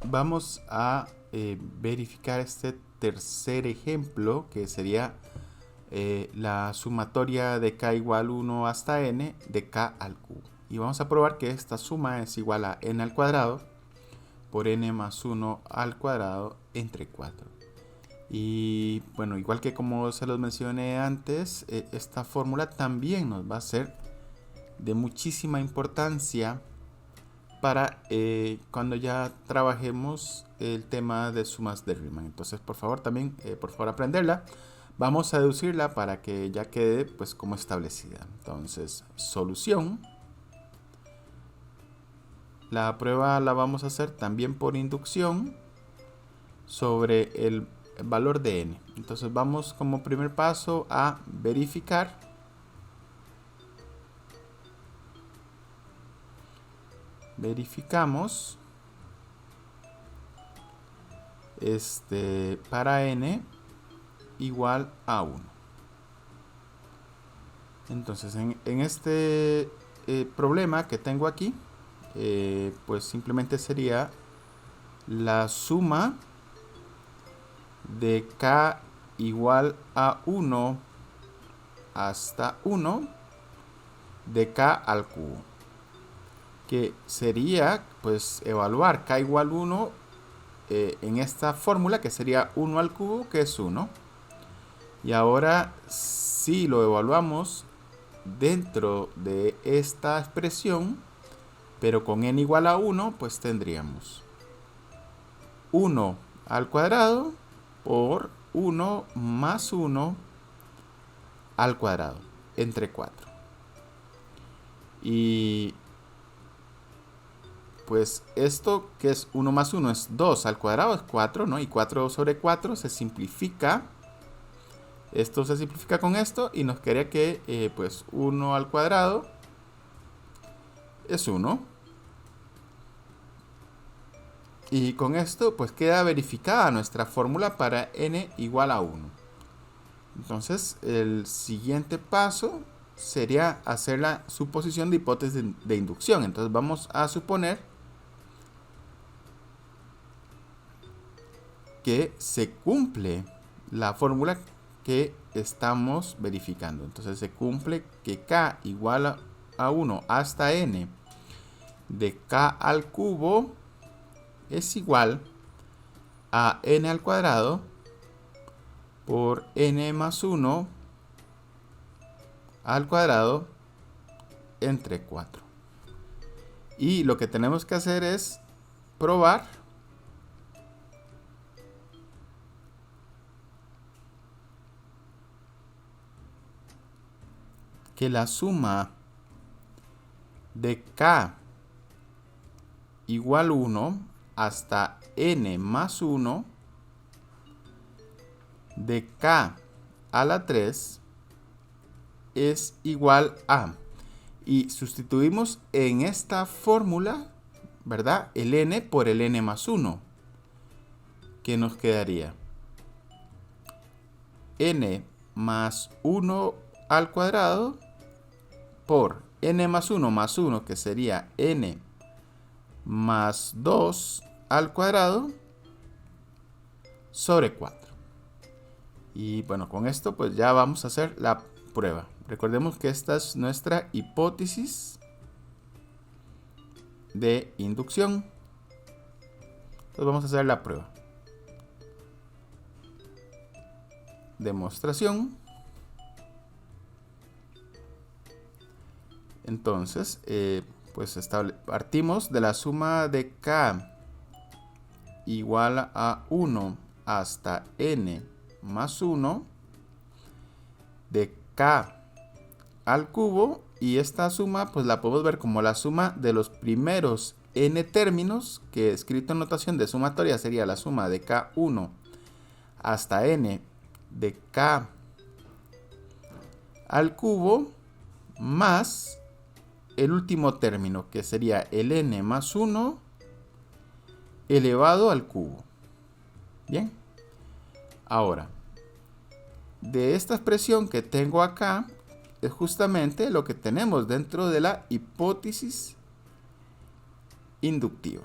vamos a verificar este tercer ejemplo, que sería la sumatoria de k igual 1 hasta n de k al cubo. Y vamos a probar que esta suma es igual a n al cuadrado por n más 1 al cuadrado entre 4. Y bueno, igual que como se los mencioné antes, esta fórmula también nos va a ser de muchísima importancia para cuando ya trabajemos el tema de sumas de Riemann. Entonces, por favor, también, por favor, aprenderla. Vamos a deducirla para que ya quede pues como establecida. Entonces, solución. La prueba la vamos a hacer también por inducción sobre el valor de n. Entonces vamos como primer paso a verificar. Verificamos para n igual a 1. Entonces en este problema que tengo aquí, pues simplemente sería la suma de k igual a 1 hasta 1 de k al cubo, que sería pues evaluar k igual 1 en esta fórmula, que sería 1 al cubo, que es 1. Y ahora si lo evaluamos dentro de esta expresión, pero con n igual a 1, pues tendríamos 1 al cuadrado por 1 más 1 al cuadrado entre 4. Y pues esto que es 1 más 1 es 2 al cuadrado, es 4, ¿no? Y 4 sobre 4 se simplifica. Esto se simplifica con esto y nos queda que pues 1 al cuadrado es 1. Y con esto pues queda verificada nuestra fórmula para n igual a 1. Entonces el siguiente paso sería hacer la suposición de hipótesis de inducción. Entonces vamos a suponer que se cumple la fórmula que estamos verificando. Entonces se cumple que k igual a 1 hasta n de k al cubo es igual a n al cuadrado por n más 1 al cuadrado entre 4. Y lo que tenemos que hacer es probar que la suma de k igual 1 hasta n más 1 de k a la 3 es igual a, y sustituimos en esta fórmula, ¿verdad?, el n por el n más 1, que nos quedaría n más 1 al cuadrado por n más 1, que sería n más 2 al cuadrado sobre 4. Y bueno, con esto pues ya vamos a hacer la prueba. Recordemos que esta es nuestra hipótesis de inducción. Entonces vamos a hacer la prueba. Demostración. Entonces, pues partimos de la suma de k igual a 1 hasta n más 1 de k al cubo, y esta suma pues la podemos ver como la suma de los primeros n términos, que escrito en notación de sumatoria sería la suma de k1 hasta n de k al cubo más el último término, que sería el n más 1 elevado al cubo. Bien, ahora de esta expresión que tengo acá es justamente lo que tenemos dentro de la hipótesis inductiva.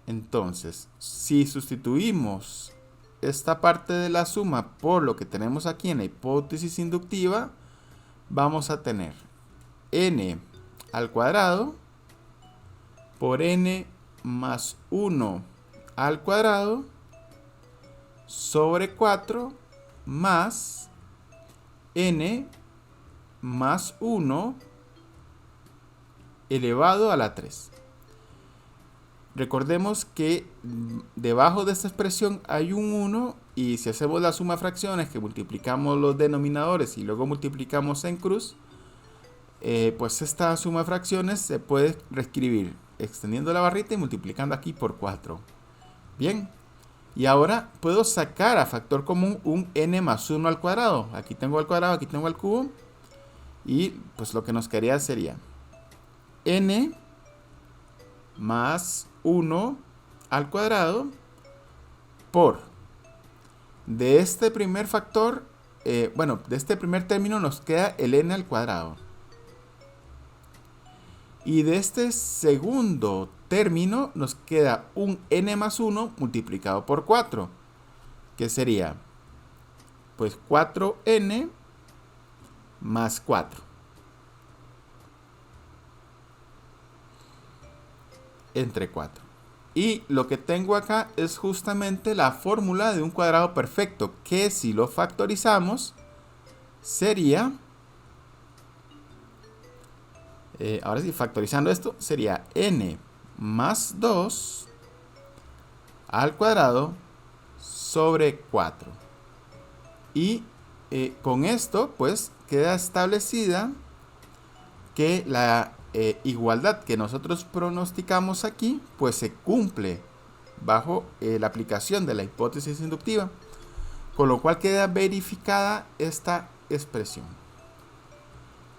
Entonces, si sustituimos esta parte de la suma por lo que tenemos aquí en la hipótesis inductiva, vamos a tener n al cuadrado por n más 1 al cuadrado sobre 4 más n más 1 elevado a la 3. Recordemos que debajo de esta expresión hay un 1 y si hacemos la suma de fracciones que multiplicamos los denominadores y luego multiplicamos en cruz, pues esta suma de fracciones se puede reescribir extendiendo la barrita y multiplicando aquí por 4. Bien, y ahora puedo sacar a factor común un n más 1 al cuadrado. Aquí tengo al cuadrado, aquí tengo al cubo. Y pues lo que nos quedaría sería n más 1 al cuadrado por, de este primer factor, de este primer término nos queda el n al cuadrado. Y de este segundo término nos queda un n más 1 multiplicado por 4, que sería pues 4n más 4. Entre 4. Y lo que tengo acá es justamente la fórmula de un cuadrado perfecto, que si lo factorizamos sería, ahora sí, factorizando esto, sería n más 2 al cuadrado sobre 4. Y con esto pues queda establecida que la igualdad que nosotros pronosticamos aquí pues se cumple bajo la aplicación de la hipótesis inductiva, con lo cual queda verificada esta expresión.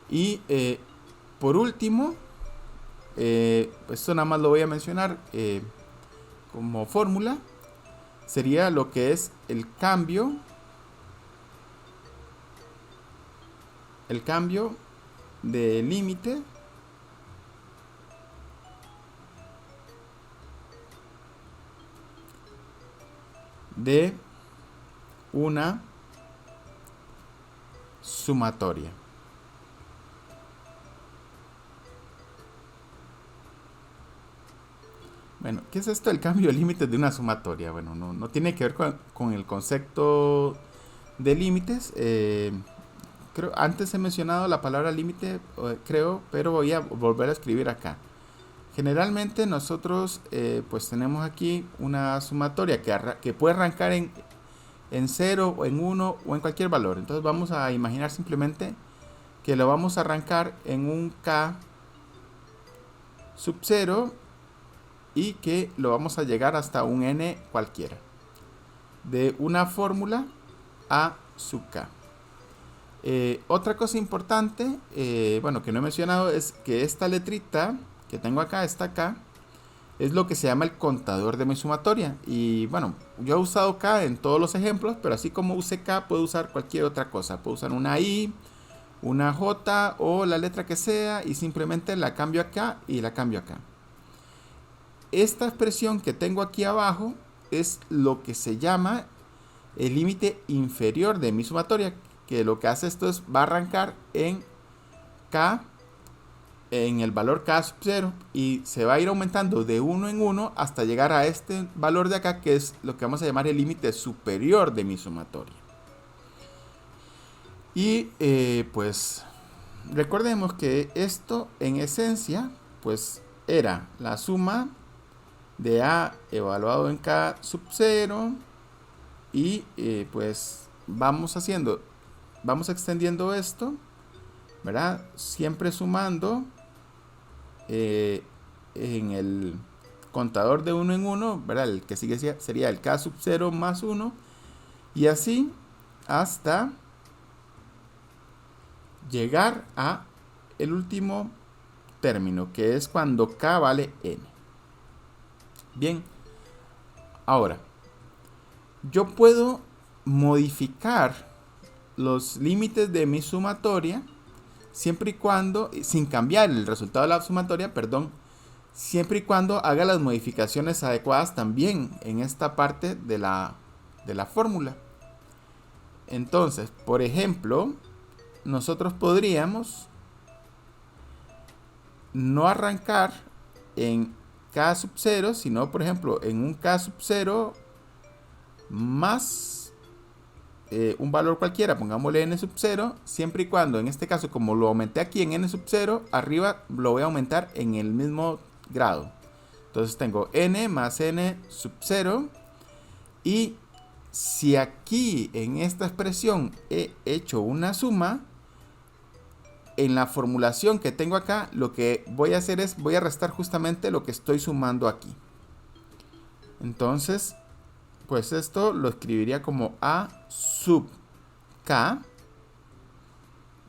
Y por último, esto nada más lo voy a mencionar como fórmula, sería lo que es el cambio de límite de una sumatoria. Bueno, ¿qué es esto del cambio de límites de una sumatoria? Bueno, no tiene que ver con el concepto de límites. Creo, antes he mencionado la palabra límite, creo, pero voy a volver a escribir acá. Generalmente nosotros pues tenemos aquí una sumatoria que puede arrancar en 0 o en 1 o en cualquier valor. Entonces vamos a imaginar simplemente que lo vamos a arrancar en un k sub 0 y que lo vamos a llegar hasta un n cualquiera de una fórmula a sub k. Otra cosa importante, que no he mencionado, es que esta letrita que tengo acá, esta acá, es lo que se llama el contador de mi sumatoria. Y bueno, yo he usado K en todos los ejemplos, pero así como use K, puedo usar cualquier otra cosa. Puedo usar una I, una J o la letra que sea y simplemente la cambio acá y la cambio acá. Esta expresión que tengo aquí abajo es lo que se llama el límite inferior de mi sumatoria, que lo que hace esto es va a arrancar en K, en el valor K sub 0 y se va a ir aumentando de 1 en 1 hasta llegar a este valor de acá, que es lo que vamos a llamar el límite superior de mi sumatoria. Y pues recordemos que esto en esencia pues era la suma de A evaluado en K sub 0 y pues vamos extendiendo esto, ¿verdad? Siempre sumando en el contador de 1 en 1, ¿verdad? El que sigue sería el K sub 0 más 1 y así hasta llegar a el último término, que es cuando K vale n. Bien, ahora yo puedo modificar los límites de mi sumatoria siempre y cuando, sin cambiar el resultado de la sumatoria, perdón, siempre y cuando haga las modificaciones adecuadas también en esta parte de la fórmula. Entonces, por ejemplo, nosotros podríamos no arrancar en K sub 0, sino por ejemplo en un K sub 0 más un valor cualquiera, pongámosle n sub 0, siempre y cuando, en este caso, como lo aumenté aquí en n sub 0, arriba lo voy a aumentar en el mismo grado. Entonces tengo n más n sub 0, y si aquí en esta expresión he hecho una suma, en la formulación que tengo acá, lo que voy a hacer es, voy a restar justamente lo que estoy sumando aquí. Entonces, pues esto lo escribiría como a sub k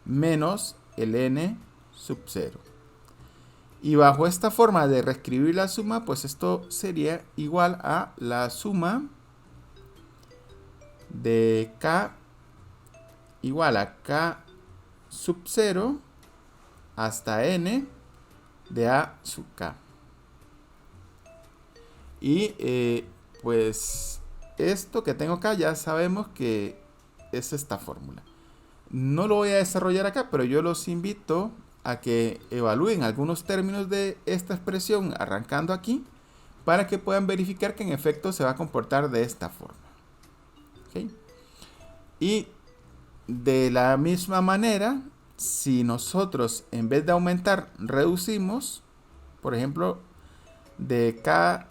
menos el n sub 0. Y bajo esta forma de reescribir la suma, pues esto sería igual a la suma de k igual a k sub 0 hasta n de a sub k. Y pues esto que tengo acá ya sabemos que es esta fórmula. No lo voy a desarrollar acá, pero yo los invito a que evalúen algunos términos de esta expresión arrancando aquí, para que puedan verificar que en efecto se va a comportar de esta forma. ¿Okay? Y de la misma manera, si nosotros en vez de aumentar reducimos, por ejemplo, de k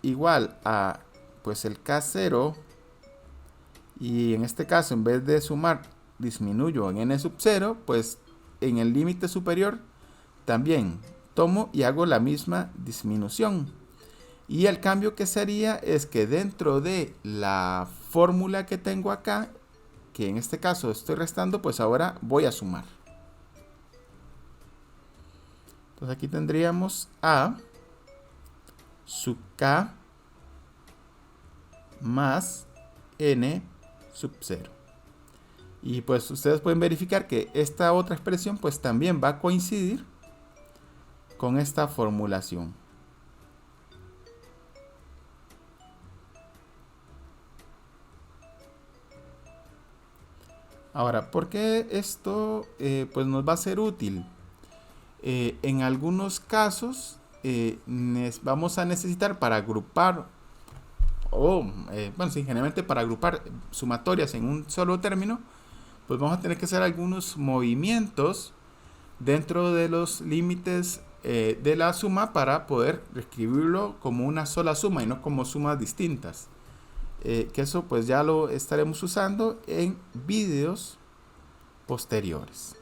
igual a pues el k0, y en este caso en vez de sumar disminuyo en n sub 0, pues en el límite superior también tomo y hago la misma disminución. Y el cambio que sería es que dentro de la fórmula que tengo acá, que en este caso estoy restando, pues ahora voy a sumar. Entonces aquí tendríamos a sub k más n sub 0. Y pues ustedes pueden verificar que esta otra expresión pues también va a coincidir con esta formulación. Ahora, ¿por qué esto pues nos va a ser útil? En algunos casos vamos a necesitar para agrupar bueno, sí, generalmente para agrupar sumatorias en un solo término, pues vamos a tener que hacer algunos movimientos dentro de los límites de la suma para poder reescribirlo como una sola suma y no como sumas distintas. Que eso pues ya lo estaremos usando en vídeos posteriores.